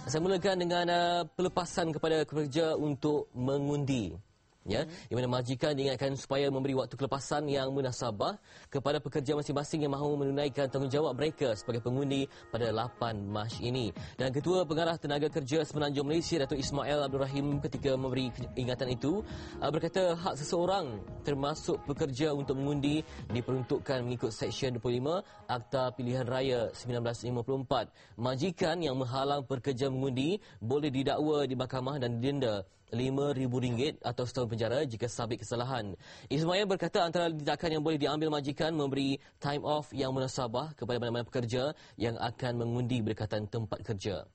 Saya mulakan dengan pelepasan kepada pekerja untuk mengundi. Ya, di mana majikan diingatkan supaya memberi waktu kelepasan yang munasabah kepada pekerja masing-masing yang mahu menunaikan tanggungjawab mereka sebagai pengundi pada 8 Mac ini. Dan Ketua Pengarah Tenaga Kerja Semenanjung Malaysia, Datuk Ismail Abdul Rahim, ketika memberi ingatan itu berkata hak seseorang termasuk pekerja untuk mengundi diperuntukkan mengikut Seksyen 25 Akta Pilihan Raya 1954. Majikan yang menghalang pekerja mengundi boleh didakwa di mahkamah dan didenda RM5,000 atau setahun penjara jika sabit kesalahan. Ismail berkata antara tindakan yang boleh diambil majikan memberi time off yang munasabah kepada mana-mana pekerja yang akan mengundi berdekatan tempat kerja.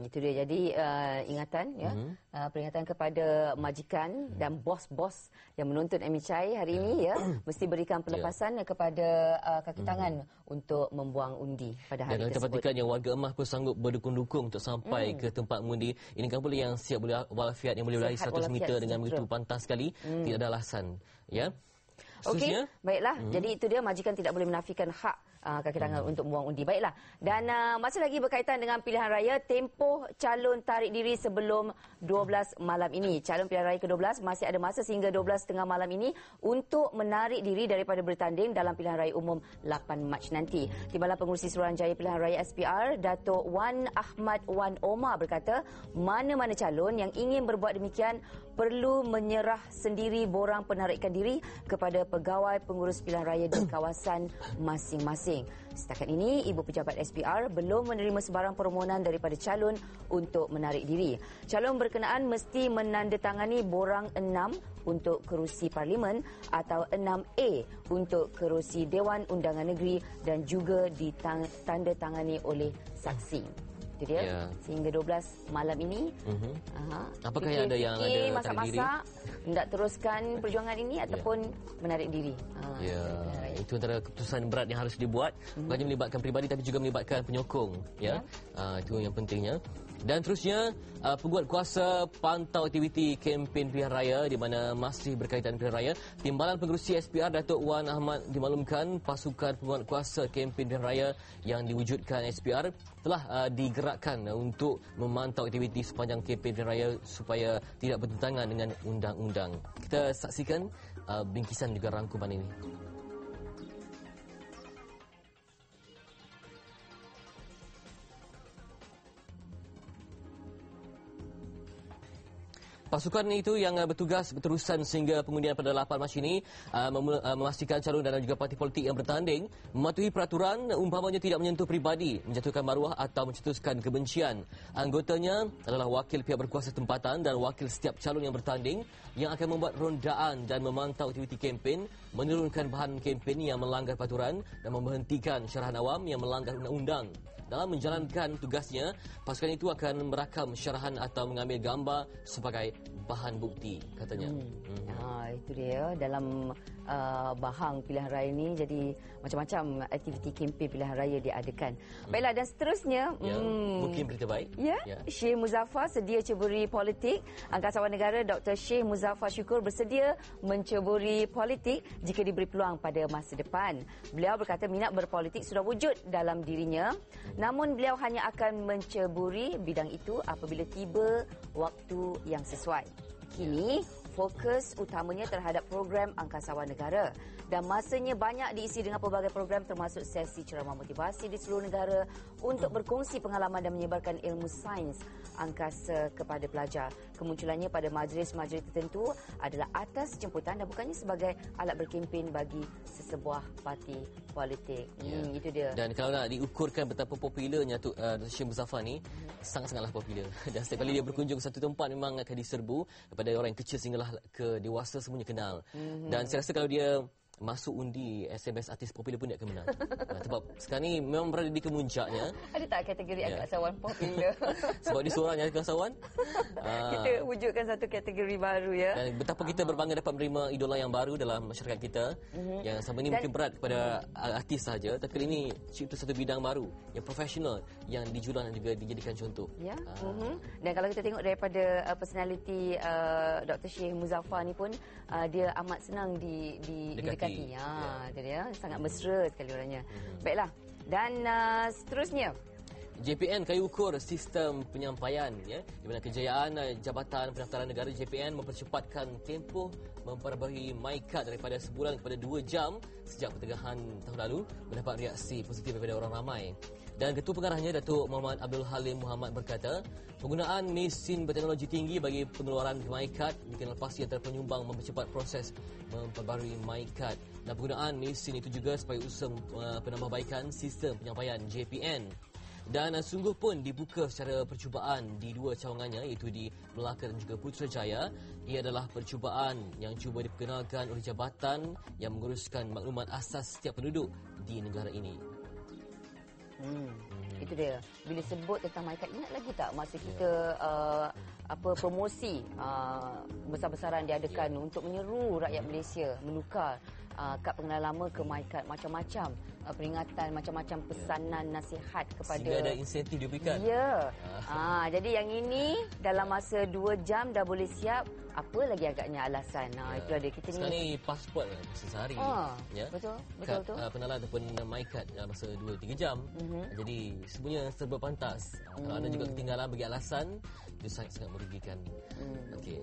Itu dia. Jadi ingatan, ya, peringatan kepada majikan dan bos-bos yang menuntut MHI hari ini, ya, mesti berikan pelepasan kepada kaki tangan untuk membuang undi pada hari dan tersebut. Dan pastikan yang warga emas pun sanggup berdukung-dukung untuk sampai ke tempat mengundi. Ini kan pula yang siap walafiat yang boleh berlari 100 meter dengan begitu pantas sekali, tidak ada alasan, ya. Okey, baiklah. Jadi itu dia, majikan tidak boleh menafikan hak kaki tangan untuk membuang undi. Baiklah. Dan masih lagi berkaitan dengan pilihan raya, tempoh calon tarik diri sebelum 12 malam ini. Calon pilihan raya ke-12 masih ada masa sehingga 12.30 malam ini untuk menarik diri daripada bertanding dalam pilihan raya umum 8 Mac nanti. Timbalan Pengurusi Suruhanjaya Pilihan Raya SPR, Datuk Wan Ahmad Wan Omar berkata, mana-mana calon yang ingin berbuat demikian perlu menyerah sendiri borang penarikan diri kepada pegawai pengurus pilihan raya di kawasan masing-masing. Setakat ini, Ibu Pejabat SPR belum menerima sebarang permohonan daripada calon untuk menarik diri. Calon berkenaan mesti menandatangani borang 6 untuk kerusi Parlimen atau 6A untuk kerusi Dewan Undangan Negeri dan juga ditandatangani oleh saksi. Itu dia, sehingga 12 malam ini. Apakah ada yang ada masak-masak, hendak teruskan perjuangan ini ataupun menarik diri? Itu antara keputusan berat yang harus dibuat. Bukannya melibatkan peribadi tapi juga melibatkan penyokong. Itu yang pentingnya. Dan terusnya, penguat kuasa pantau aktiviti kempen pilihan raya di mana masih berkaitan pilihan raya. Timbalan Pengerusi SPR Datuk Wan Ahmad dimaklumkan pasukan penguat kuasa kempen pilihan raya yang diwujudkan SPR telah digerakkan untuk memantau aktiviti sepanjang kempen pilihan raya supaya tidak bertentangan dengan undang-undang. Kita saksikan bingkisan juga rangkuman ini. Pasukan itu yang bertugas berterusan sehingga pengundian pada 8 Mac ini memastikan calon dan juga parti politik yang bertanding mematuhi peraturan, umpamanya tidak menyentuh peribadi, menjatuhkan maruah atau mencetuskan kebencian. Anggotanya adalah wakil pihak berkuasa tempatan dan wakil setiap calon yang bertanding yang akan membuat rondaan dan memantau aktiviti kempen, menurunkan bahan kempen yang melanggar peraturan dan memberhentikan syarahan awam yang melanggar undang-undang. Dalam menjalankan tugasnya, pasukan itu akan merakam syarahan atau mengambil gambar sebagai bahan bukti, katanya. Itu dia, dalam bahang pilihan raya ini, jadi macam-macam aktiviti kempen pilihan raya diadakan. Baiklah, dan seterusnya, mungkin berita baik. Syekh Muzaffar sedia ceburi politik. Angkasawan Negara Dr. Syekh Muzaffar Syukur bersedia menceburi politik jika diberi peluang pada masa depan. Beliau berkata minat berpolitik sudah wujud dalam dirinya, namun beliau hanya akan menceburi bidang itu apabila tiba waktu yang sesuai. Kini, fokus utamanya terhadap program Angkasawan Negara dan masanya banyak diisi dengan pelbagai program termasuk sesi ceramah motivasi di seluruh negara untuk berkongsi pengalaman dan menyebarkan ilmu sains angkasa kepada pelajar. Kemunculannya pada majlis-majlis tertentu adalah atas jemputan dan bukannya sebagai alat berkempen bagi sesebuah parti politik. Itu dia. Dan kalau nak diukurkan betapa popularnya Syekh Muzaffar ni, sangat-sangatlah popular. Dan setiap kali dia berkunjung ke satu tempat memang akan diserbu kepada orang yang kecil sehinggalah ke dewasa semuanya kenal. Dan saya rasa kalau dia masuk undi SMS artis popular pun dia akan menang. Sebab sekarang ni memang berada di kemuncaknya. Ada tak kategori angkasawan popular? Sebab dia seorang yang angkasawan. Kita wujudkan satu kategori baru, ya. Dan betapa kita berbangga dapat menerima idola yang baru dalam masyarakat kita. Yang selama ini mungkin berat kepada artis sahaja, tapi kali ini cipta satu bidang baru yang profesional, yang dijual dan juga dijadikan contoh. Dan kalau kita tengok daripada personality Dr. Syekh Muzaffar ni pun, dia amat senang didekati. Itu dia, sangat mesra sekali orangnya. Baiklah, dan seterusnya, JPN kayu ukur sistem penyampaian, ya, di mana kejayaan Jabatan Pendaftaran Negara JPN mempercepatkan tempoh memperbaharui MyKad daripada sebulan kepada 2 jam sejak pertengahan tahun lalu, mendapat reaksi positif daripada orang ramai. Dan Ketua Pengarahnya Datuk Muhammad Abdul Halim Muhammad berkata, penggunaan mesin berteknologi tinggi bagi pengeluaran MyKad dikenal pasti antara penyumbang mempercepat proses memperbaharui MyKad. Dan penggunaan mesin itu juga supaya usaha penambahbaikan sistem penyampaian JPN. Dan sungguh pun dibuka secara percubaan di 2 cawangannya, iaitu di Melaka dan juga Putrajaya. Ia adalah percubaan yang cuba diperkenalkan oleh jabatan yang menguruskan maklumat asas setiap penduduk di negara ini. Itu dia. Bila sebut tentang MyKad, ingat lagi tak masa kita promosi besar-besaran diadakan untuk menyeru rakyat Malaysia menukar kad pengenalan lama ke MyKad, macam-macam peringatan, macam-macam pesanan nasihat kepada. Sehingga ada insentif diberikan. Ya. Jadi yang ini dalam masa 2 jam dah boleh siap. Apa lagi agaknya alasan? Itulah dia. Kita sekarang ni pasport masa sehari. Ya. Betul. Kad pengenalan ataupun MyKad masa 2-3 jam. Jadi semuanya serba pantas. Kalau anda juga ketinggalan bagi alasan, itu sangat-sangat merugikan. Okey.